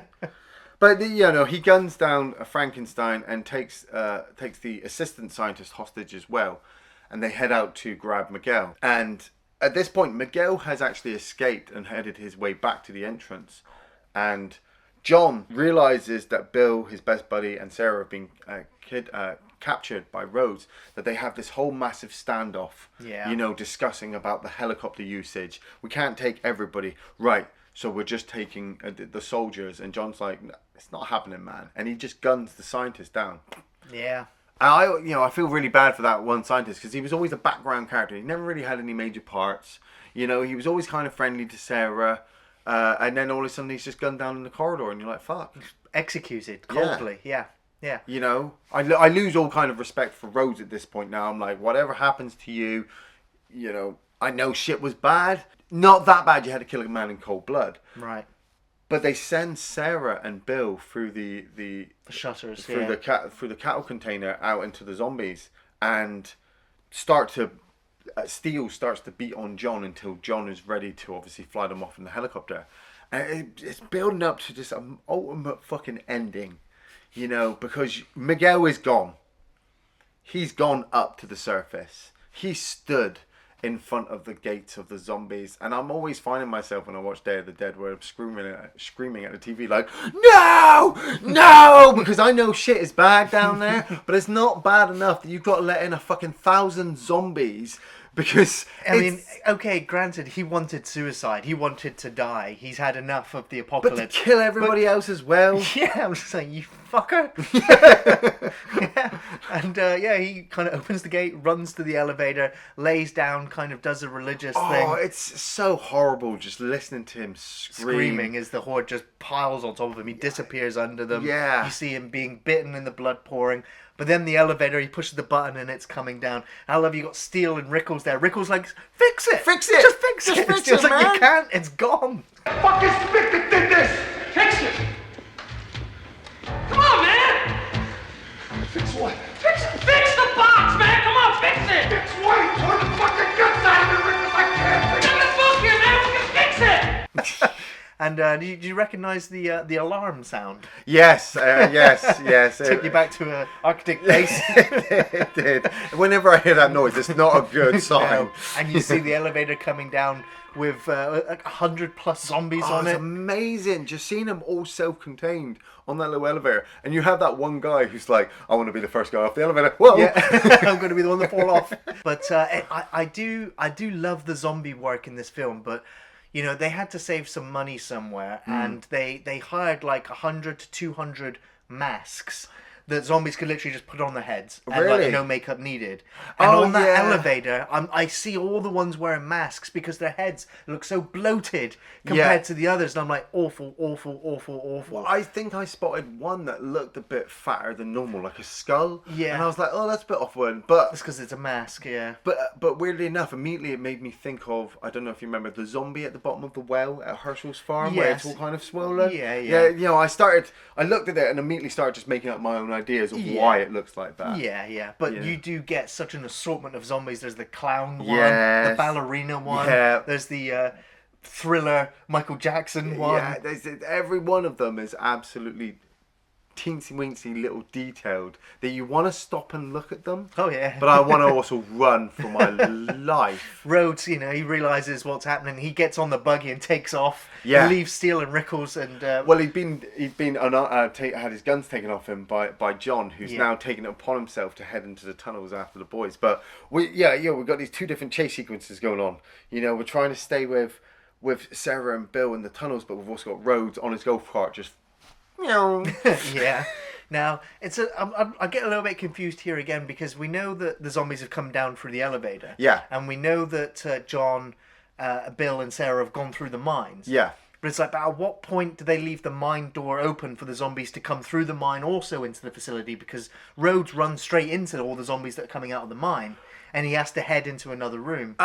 But he guns down Frankenstein and takes the assistant scientist hostage as well, and they head out to grab Miguel. And at this point, Miguel has actually escaped and headed his way back to the entrance. And John realizes that Bill, his best buddy, and Sarah have been captured by Rhodes, that they have this whole massive standoff, discussing about the helicopter usage. We can't take everybody. Right, so we're just taking the soldiers. And John's like, it's not happening, man. And he just guns the scientist down. Yeah. And I feel really bad for that one scientist because he was always a background character. He never really had any major parts. He was always kind of friendly to Sarah. And then all of a sudden he's just gunned down in the corridor and you're like, fuck. Executed coldly. Yeah. I lose all kind of respect for Rhodes at this point now. I'm like, whatever happens to you, I know shit was bad. Not that bad you had to kill a man in cold blood. Right. But they send Sarah and Bill through the shutters, through the cattle container out into the zombies and Steele starts to beat on John until John is ready to obviously fly them off in the helicopter. And it's building up to just an ultimate fucking ending, because Miguel is gone. He's gone up to the surface. He stood in front of the gates of the zombies, and I'm always finding myself when I watch Day of the Dead where I'm screaming at the TV like, no, because I know shit is bad down there, but it's not bad enough that you've got to let in a fucking 1,000 zombies. Because okay, granted, he wanted suicide. He wanted to die. He's had enough of the apocalypse. But to kill everybody else as well. Yeah, I'm just saying, you fucker. Yeah. And he kind of opens the gate, runs to the elevator, lays down, kind of does a religious thing. Oh, it's so horrible just listening to him screaming as the horde just piles on top of him. He disappears under them. Yeah. You see him being bitten and the blood pouring. But then the elevator, he pushes the button and it's coming down. I love you got Steele and Rickles there. Rickles like, fix it! Fix it! Just fix it! Fix Steele's it, like, man. you can't, it's gone. Fuck is Mick that did this? Fix it! Come on, man! Fix what? Fix the box, man! Come on, fix it! Fix what? Pour the fucking guts out of me, Rick, I can't fix Get the book here, man! We can fix it! And do you recognise the alarm sound? Yes. Took you back to an Arctic base. It did. Whenever I hear that noise, it's not a good sign. And you see the elevator coming down with 100+ zombies on it's it. amazing. Just seeing them all self-contained on that little elevator. And you have that one guy who's like, I want to be the first guy off the elevator. Whoa! Yeah. I'm going to be the one that fall off. But I do love the zombie work in this film, but they had to save some money somewhere, and they hired like 100 to 200 masks that zombies could literally just put on their heads, and like no makeup needed. And on that elevator, I see all the ones wearing masks because their heads look so bloated compared to the others, and I'm like, awful. Well, I think I spotted one that looked a bit fatter than normal, like a skull. Yeah. And I was like, oh, that's a bit off-putting. But it's because it's a mask, yeah. But weirdly enough, immediately it made me think of, I don't know if you remember, the zombie at the bottom of the well at Herschel's farm, where it's all kind of swollen. Yeah. I looked at it and immediately started just making up my own ideas of why it looks like that. Yeah. But you do get such an assortment of zombies. There's the clown one, Yes. the ballerina one. Yeah. There's the thriller Michael Jackson one. Yeah, every one of them is absolutely teensy-weensy little detailed that you want to stop and look at them. Oh, yeah. But I want to also run for my life. Rhodes, he realises what's happening. He gets on the buggy and takes off. Yeah. Leaves Steele and Rickles and... Well, had his guns taken off him by John, who's now taken it upon himself to head into the tunnels after the boys. But we've got these two different chase sequences going on. we're trying to stay with Sarah and Bill in the tunnels, but we've also got Rhodes on his golf cart just... Yeah. Now, I get a little bit confused here again because we know that the zombies have come down through the elevator. Yeah. And we know that John, Bill and Sarah have gone through the mines. Yeah. But it's like, but at what point do they leave the mine door open for the zombies to come through the mine also into the facility? Because Rhodes runs straight into all the zombies that are coming out of the mine, and he has to head into another room.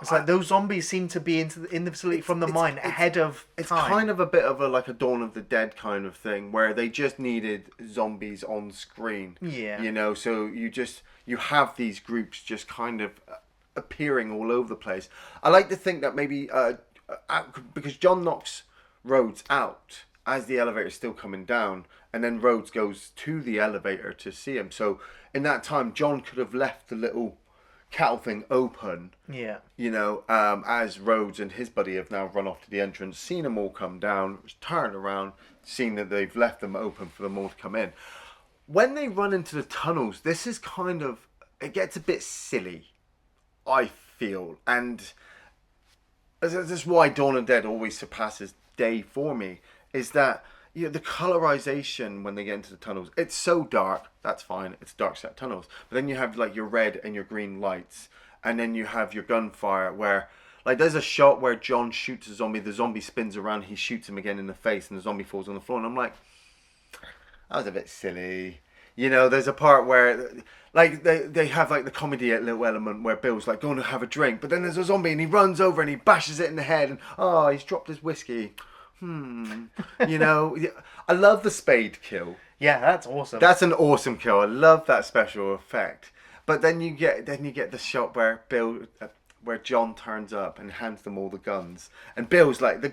It's like those zombies seem to be in the facility from the mine ahead of time. It's kind of a bit of a Dawn of the Dead kind of thing where they just needed zombies on screen. Yeah. So you have these groups just kind of appearing all over the place. I like to think that maybe because John knocks Rhodes out as the elevator is still coming down, and then Rhodes goes to the elevator to see him. So in that time, John could have left the little cattle thing open. Yeah. As Rhodes and his buddy have now run off to the entrance, seen them all come down, turned around, seen that they've left them open for them all to come in. When they run into the tunnels, this is it gets a bit silly, I feel. And this is why Dawn of the Dead always surpasses Day for me, is that the colorization when they get into the tunnels, it's so dark. That's fine. It's dark set tunnels. But then you have like your red and your green lights, and then you have your gunfire where, like, there's a shot where John shoots a zombie. The zombie spins around. He shoots him again in the face, and the zombie falls on the floor. And I'm like, that was a bit silly. There's a part where, like, they have like the comedy little element where Bill's like going to have a drink, but then there's a zombie and he runs over and he bashes it in the head, and he's dropped his whiskey. I love the spade kill. Yeah, that's awesome. That's an awesome kill. I love that special effect. But then you get the shot where where John turns up and hands them all the guns, and Bill's like the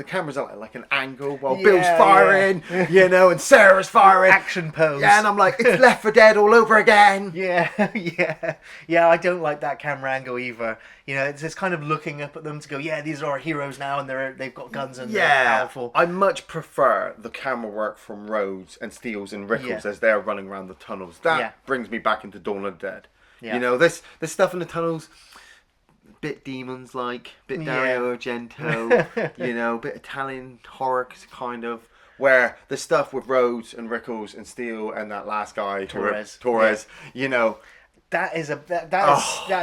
camera's at like an angle while Bill's firing, and Sarah's firing. Action pose. Yeah, and I'm like, it's Left 4 Dead all over again. Yeah. I don't like that camera angle either. It's just kind of looking up at them to go, yeah, these are our heroes now, and they've got guns and they're powerful. I much prefer the camera work from Rhodes and Steels and Rickles as they're running around the tunnels. That brings me back into Dawn of the Dead. Yeah. This stuff in the tunnels, bit Demons-like, bit Dario Argento, bit Italian horror kind of, where the stuff with Rhodes and Rickles and Steele and that last guy, Torres, that is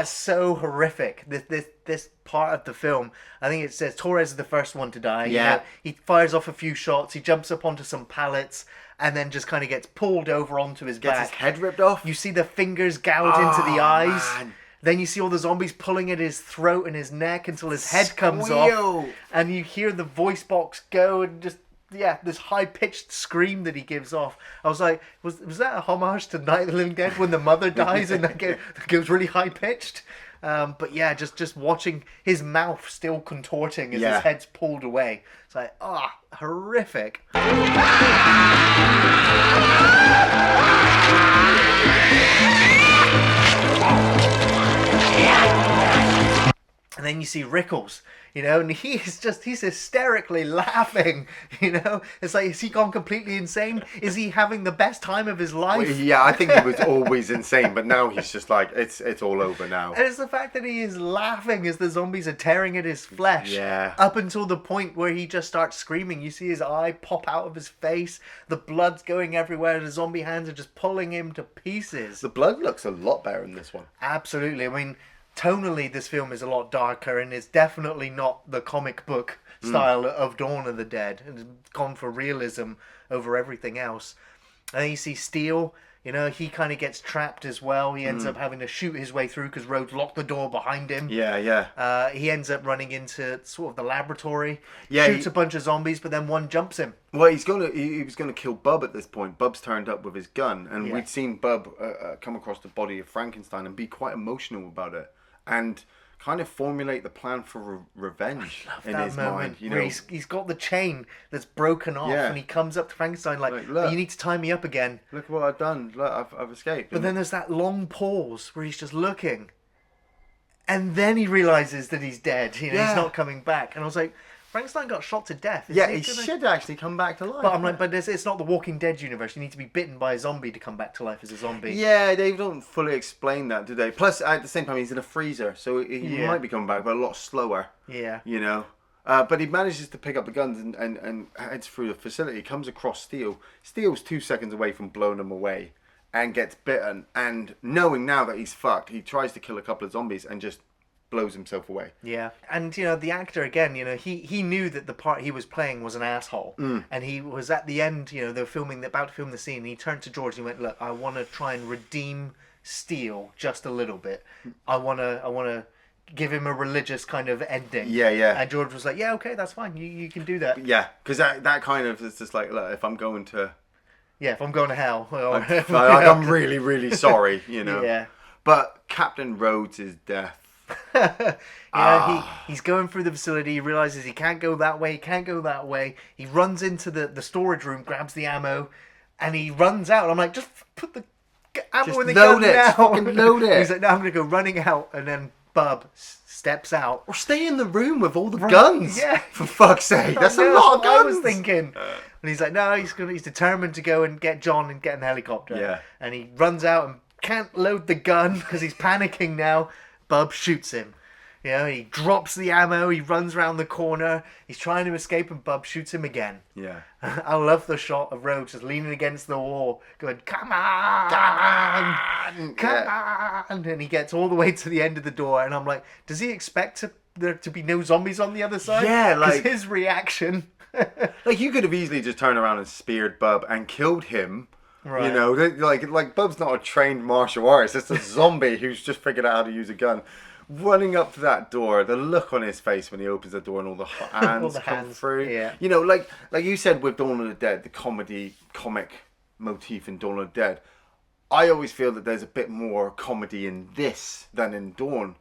so horrific. This part of the film, I think it says Torres is the first one to die. Yeah. He fires off a few shots, he jumps up onto some pallets, and then just kind of gets pulled over onto his back. Gets his head ripped off. You see the fingers gouge into the eyes. Man. Then you see all the zombies pulling at his throat and his neck until his head comes off. And you hear the voice box go and just, this high-pitched scream that he gives off. I was like, was that a homage to Night of the Living Dead when the mother dies and that goes really high-pitched? But yeah, just watching his mouth still contorting as his head's pulled away. It's like, horrific. And then you see Rickles, and he's hysterically laughing, It's like, has he gone completely insane? Is he having the best time of his life? Well, yeah, I think he was always insane, but now he's just like, it's all over now. And it's the fact that he is laughing as the zombies are tearing at his flesh. Yeah. Up until the point where he just starts screaming. You see his eye pop out of his face. The blood's going everywhere. The zombie hands are just pulling him to pieces. The blood looks a lot better in this one. Absolutely. I mean, tonally, this film is a lot darker and is definitely not the comic book style of Dawn of the Dead. It's gone for realism over everything else. And then you see Steele, he kind of gets trapped as well. He ends up having to shoot his way through because Rhodes locked the door behind him. Yeah. He ends up running into sort of the laboratory, Yeah, shoots a bunch of zombies, but then one jumps him. Well, he was gonna kill Bub at this point. Bub's turned up with his gun, and we'd seen Bub come across the body of Frankenstein and be quite emotional about it, and kind of formulate the plan for revenge in his mind. Where he's got the chain that's broken off, and he comes up to Frankenstein like, look, you need to tie me up again. Look what I've done. Look, I've escaped. But then there's that long pause where he's just looking, and then he realizes that he's dead. He's not coming back. And I was like, Frankenstein got shot to death. He should actually come back to life. But I'm like, it's not the Walking Dead universe. You need to be bitten by a zombie to come back to life as a zombie. Yeah, they don't fully explain that, do they? Plus, at the same time, he's in a freezer, so he might be coming back, but a lot slower. Yeah. But he manages to pick up the guns and heads through the facility, comes across Steele. Steele's 2 seconds away from blowing him away and gets bitten. And knowing now that he's fucked, he tries to kill a couple of zombies and just blows himself away. Yeah. And, the actor, again, he knew that the part he was playing was an asshole. And he was at the end, they were about to film the scene, and he turned to George and he went, look, I want to try and redeem Steele just a little bit. I want to give him a religious kind of ending. Yeah. And George was like, yeah, okay, that's fine. You can do that. Yeah, because that kind of is just like, look, if I'm going to... Yeah, if I'm going to hell. I'm really, really sorry, Yeah. But Captain Rhodes' death. He's going through the facility. He realizes he can't go that way. He can't go that way. He runs into the storage room, grabs the ammo, and he runs out. I'm like, just put the ammo in the gun now. Fucking load it. He's like, no, I'm going to go running out. And then Bub steps out. Or stay in the room with all the guns. Yeah. For fuck's sake. That's a lot of guns. I was thinking. And he's like, no, he's determined to go and get John and get an helicopter. Yeah. And he runs out and can't load the gun because he's panicking now. Bub shoots him. You know, he drops the ammo, he runs around the corner, he's trying to escape, and Bub shoots him again. Yeah. I love the shot of Rhodes just leaning against the wall, going, come on! Come on! And he gets all the way to the end of the door, and I'm like, does he expect there to be no zombies on the other side? Yeah, like... his reaction... Like, you could have easily just turned around and speared Bub and killed him. Right. You know, like Bub's not a trained martial artist. It's a zombie who's just figured out how to use a gun. Running up to that door, the look on his face when he opens the door and all the hands come through. Yeah. You know, like you said with Dawn of the Dead, the comic motif in Dawn of the Dead. I always feel that there's a bit more comedy in this than in Dawn.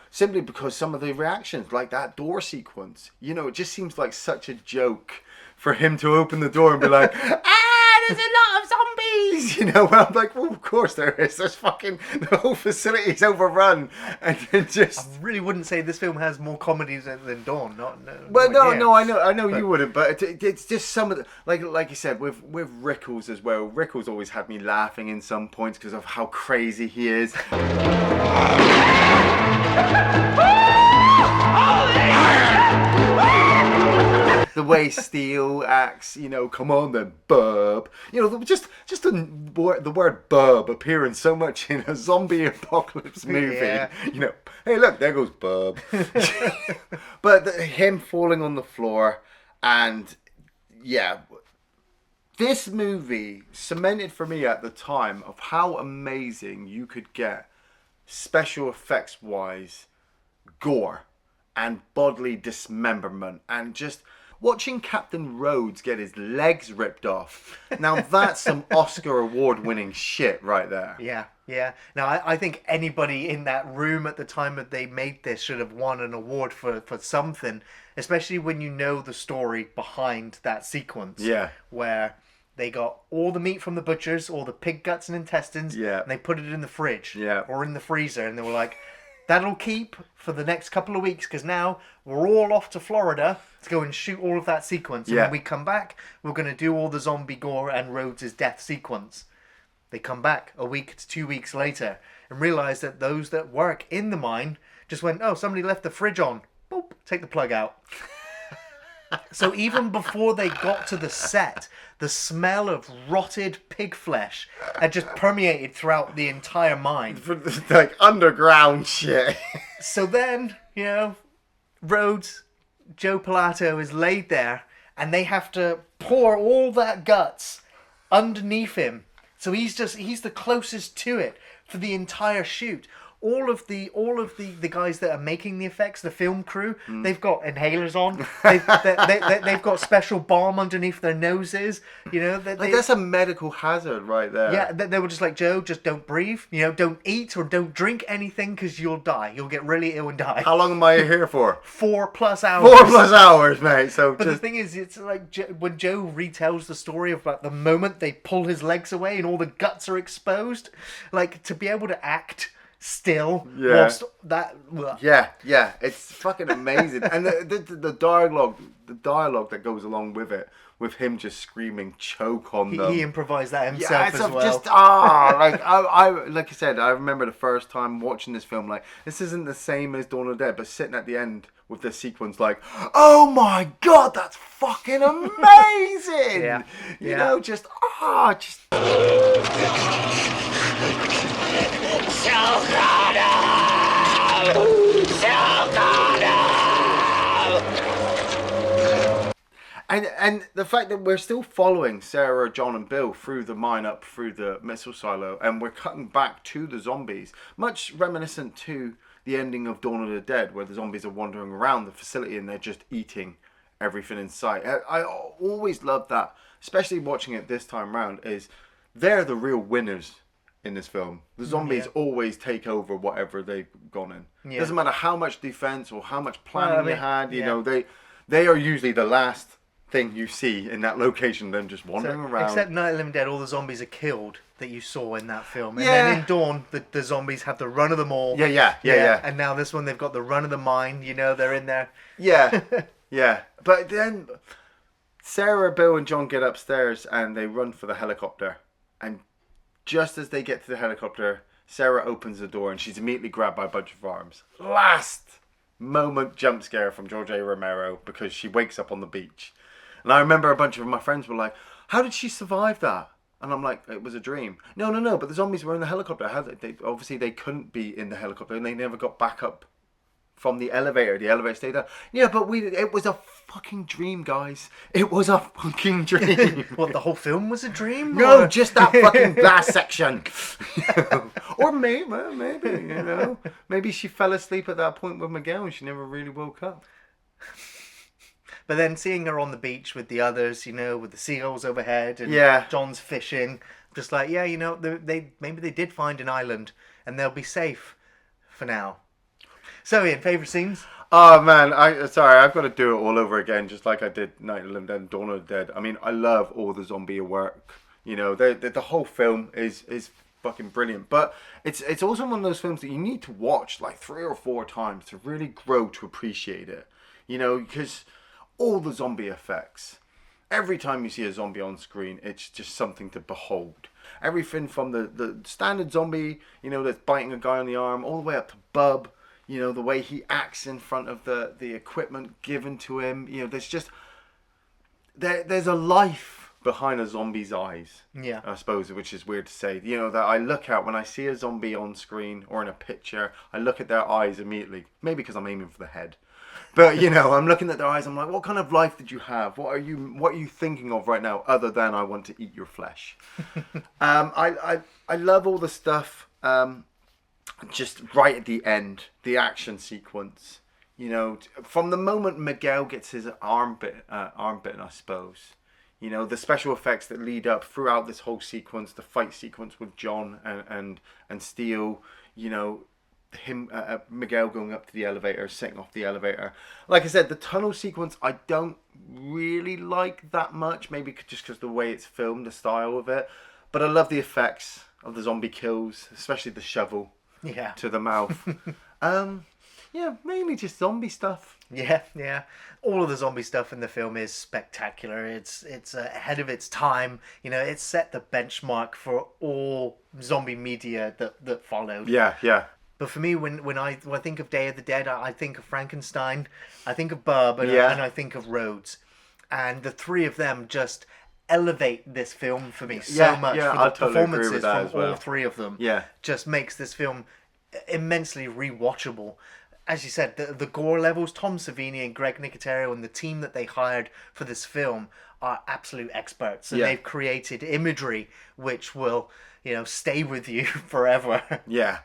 Simply because some of the reactions, like that door sequence, you know, it just seems like such a joke for him to open the door and be like, there's a lot of zombies, you know. I'm like, well, of course there is. There's fucking, the whole facility's overrun, and then just. I really wouldn't say this film has more comedies than Dawn. No, I know you wouldn't, but it's just some of the, like you said with Rickles as well. Rickles always had me laughing in some points because of how crazy he is. The way Steele acts, you know, come on then, bub. You know, just the word bub appearing so much in a zombie apocalypse movie. Yeah. You know, hey, look, there goes bub. But him falling on the floor, and yeah, this movie cemented for me at the time of how amazing you could get special effects wise gore and bodily dismemberment, and just watching Captain Rhodes get his legs ripped off. Now that's some Oscar award winning shit right there. Yeah. Now I think anybody in that room at the time that they made this should have won an award for something, especially when you know the story behind that sequence. Yeah. Where they got all the meat from the butchers, all the pig guts and intestines, yeah, and they put it in the fridge, yeah, or in the freezer, and they were like, that'll keep for the next couple of weeks, because now we're all off to Florida to go and shoot all of that sequence. And when we come back, we're going to do all the zombie gore and Rhodes' death sequence. They come back a week to 2 weeks later and realize that those that work in the mine just went, oh, somebody left the fridge on. Boop, take the plug out. So even before they got to the set, the smell of rotted pig flesh had just permeated throughout the entire mine. Like underground shit. So then, you know, Rhodes, Joe Pilato is laid there, and they have to pour all that guts underneath him. So he's the closest to it for the entire shoot. All of the guys that are making the effects, the film crew, they've got inhalers on. They've got special balm underneath their noses. You know, that's a medical hazard right there. Yeah, they were just like, Joe, just don't breathe. You know, don't eat or don't drink anything because you'll die. You'll get really ill and die. How long am I here for? 4+ hours. 4+ hours, mate. So, but the thing is, it's like when Joe retells the story of like the moment they pull his legs away and all the guts are exposed, like to be able to act still whilst that it's fucking amazing. And the dialogue that goes along with it, with him just screaming choke on them. He improvised that himself as well. Just like I said, I remember the first time watching this film, like, this isn't the same as Dawn of the Dead, but sitting at the end with this sequence, like, oh my god, that's fucking amazing. You know, just And the fact that we're still following Sarah, John and Bill through the mine up through the missile silo, and we're cutting back to the zombies, much reminiscent to the ending of Dawn of the Dead, where the zombies are wandering around the facility and they're just eating everything in sight. I always loved that, especially watching it this time around, is they're the real winners in this film. The zombies always take over whatever they've gone in. Doesn't matter how much defense or how much planning you had, you know, they are usually the last thing you see in that location, them just wandering around. Except Night of the Living Dead, all the zombies are killed that you saw in that film. And then in Dawn, the zombies have the run of them all. Yeah. And now this one, they've got the run of the mine. You know, they're in there. Yeah. But then Sarah, Bill and John get upstairs and they run for the helicopter. And just as they get to the helicopter, Sarah opens the door and she's immediately grabbed by a bunch of arms. Last moment jump scare from George A. Romero because she wakes up on the beach. And I remember a bunch of my friends were like, how did she survive that? And I'm like, it was a dream. No, but the zombies were in the helicopter. Obviously, they couldn't be in the helicopter, and they never got back up from the elevator. The elevator stayed there. Yeah, but it was a fucking dream, guys. It was a fucking dream. What, the whole film was a dream? No, just that fucking last section. Or maybe, maybe she fell asleep at that point with Miguel and she never really woke up. But then seeing her on the beach with the others, with the seagulls overhead and John's fishing, just like, maybe they did find an island and they'll be safe for now. So, Ian, favourite scenes? Oh, man, I've got to do it all over again, just like I did Night of the Living Dead and Dawn of the Dead. I mean, I love all the zombie work. The whole film is fucking brilliant. But it's also one of those films that you need to watch like 3 or 4 times to really grow to appreciate it. Because all the zombie effects. Every time you see a zombie on screen, it's just something to behold. Everything from the standard zombie, that's biting a guy on the arm, all the way up to Bub, the way he acts in front of the equipment given to him. There's just... There's a life behind a zombie's eyes. Yeah. I suppose, which is weird to say. That I look at when I see a zombie on screen or in a picture, I look at their eyes immediately. Maybe because I'm aiming for the head. But I'm looking at their eyes. I'm like, what kind of life did you have? What are you thinking of right now, other than I want to eat your flesh? I love all the stuff. Just right at the end, the action sequence. From the moment Miguel gets his arm bitten, I suppose. The special effects that lead up throughout this whole sequence, the fight sequence with John and Steele. Him Miguel going up to the elevator, setting off the elevator. Like I said, the tunnel sequence I don't really like that much, maybe just because the way it's filmed, the style of it. But I love the effects of the zombie kills, especially the shovel to the mouth. Mainly just zombie stuff. Yeah. All of the zombie stuff in the film is spectacular. It's ahead of its time. It set the benchmark for all zombie media that followed. Yeah. But for me, when I think of Day of the Dead, I think of Frankenstein, I think of Bub, and I think of Rhodes. And the three of them just elevate this film for me so much. For the performances from all three of them just makes this film immensely rewatchable. As you said, the gore levels, Tom Savini and Greg Nicotero and the team that they hired for this film are absolute experts. And they've created imagery which will, stay with you forever. Yeah.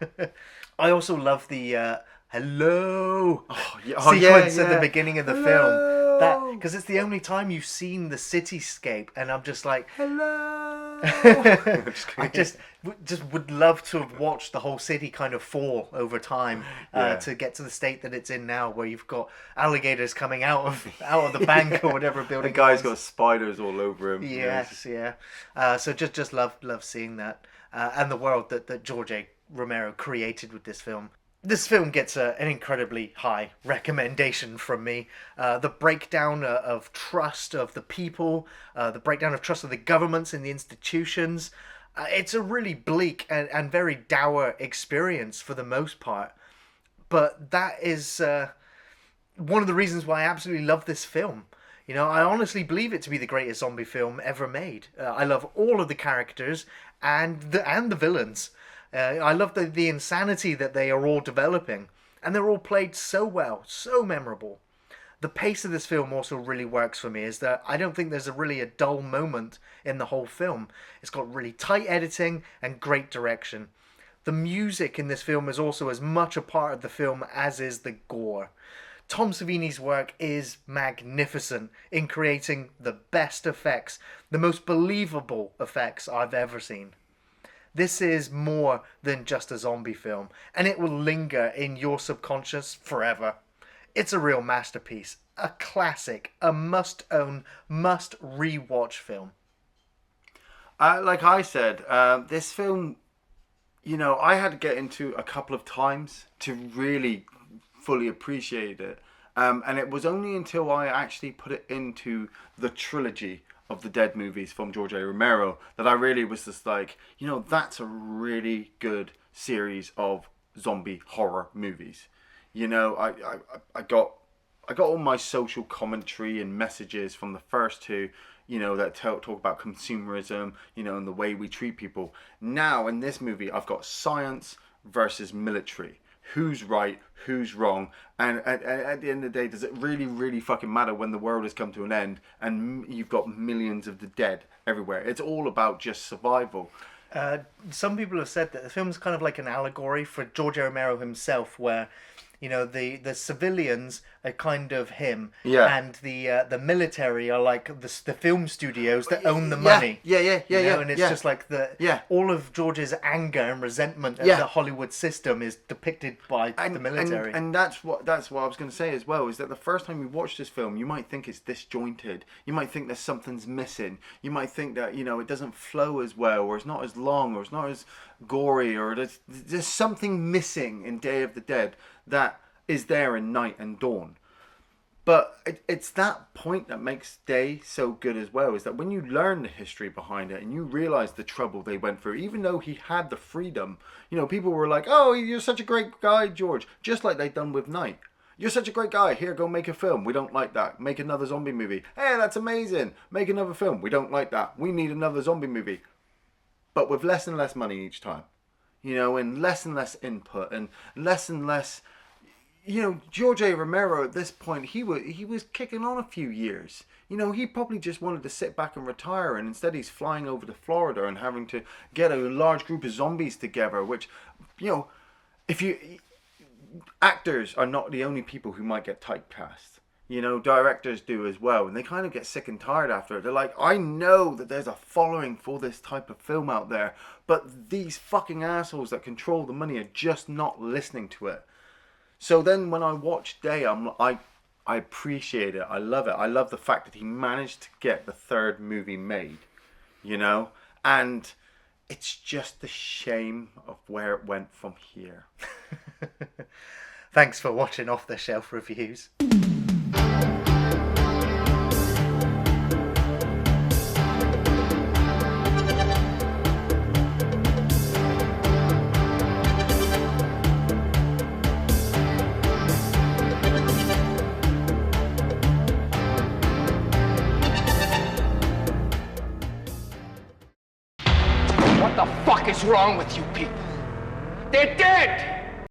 I also love the hello sequence at the beginning of the film. That because it's the only time you've seen the cityscape, and I'm just like, hello. I just would love to have watched the whole city kind of fall over time to get to the state that it's in now, where you've got alligators coming out of the bank or whatever building. The guy's got spiders all over him. Yes, yeah. So just love seeing that and the world that George A. Romero created with this film. This film gets an incredibly high recommendation from me. The breakdown of trust of the people, the breakdown of trust of the governments and the institutions. It's a really bleak and very dour experience for the most part. But that is one of the reasons why I absolutely love this film. I honestly believe it to be the greatest zombie film ever made. I love all of the characters and the villains. I love the insanity that they are all developing. And they're all played so well, so memorable. The pace of this film also really works for me, is that I don't think there's really a dull moment in the whole film. It's got really tight editing and great direction. The music in this film is also as much a part of the film as is the gore. Tom Savini's work is magnificent in creating the best effects, the most believable effects I've ever seen. This is more than just a zombie film, and it will linger in your subconscious forever. It's a real masterpiece, a classic, a must-own, must-rewatch film. Like I said, this film, I had to get into a couple of times to really fully appreciate it. And it was only until I actually put it into the trilogy of the Dead movies from George A. Romero that I really was just like, that's a really good series of zombie horror movies. You know, I got all my social commentary and messages from the first two, you know, that talk about consumerism, you know, and the way we treat people. Now in this movie, I've got science versus military. Who's right, who's wrong, and at the end of the day, does it really, really fucking matter when the world has come to an end and you've got millions of the dead everywhere? It's all about just survival. Some people have said that the film's kind of like an allegory for George Romero himself, where, you know, the civilians are kind of him, and the military are like the film studios that own the money. Yeah. And it's just like all of George's anger and resentment at the Hollywood system is depicted by the military. And that's what I was going to say as well, is that the first time you watch this film, you might think it's disjointed. You might think that something's missing. You might think that, you know, it doesn't flow as well, or it's not as long, or it's not as gory, or there's something missing in Day of the Dead that is there in Night and Dawn. But it's that point that makes Day so good as well, is that when you learn the history behind it and you realize the trouble they went through, even though he had the freedom, you know, people were like, oh, you're such a great guy, George, just like they'd done with Night. You're such a great guy, here, go make a film. We don't like that. Make another zombie movie. Hey, that's amazing. Make another film. We don't like that. We need another zombie movie. But with less and less money each time. You know, and less input, and less, you know, George A. Romero at this point, he was kicking on a few years. You know, he probably just wanted to sit back and retire, and instead he's flying over to Florida and having to get a large group of zombies together, which, you know, actors are not the only people who might get typecast. You know, directors do as well, and they kind of get sick and tired after it. They're like, I know that there's a following for this type of film out there, but these fucking assholes that control the money are just not listening to it. So then when I watch Day, I appreciate it. I love it. I love the fact that he managed to get the third movie made, you know? And it's just a shame of where it went from here. Thanks for watching Off the Shelf Reviews. What the fuck is wrong with you people? They're dead!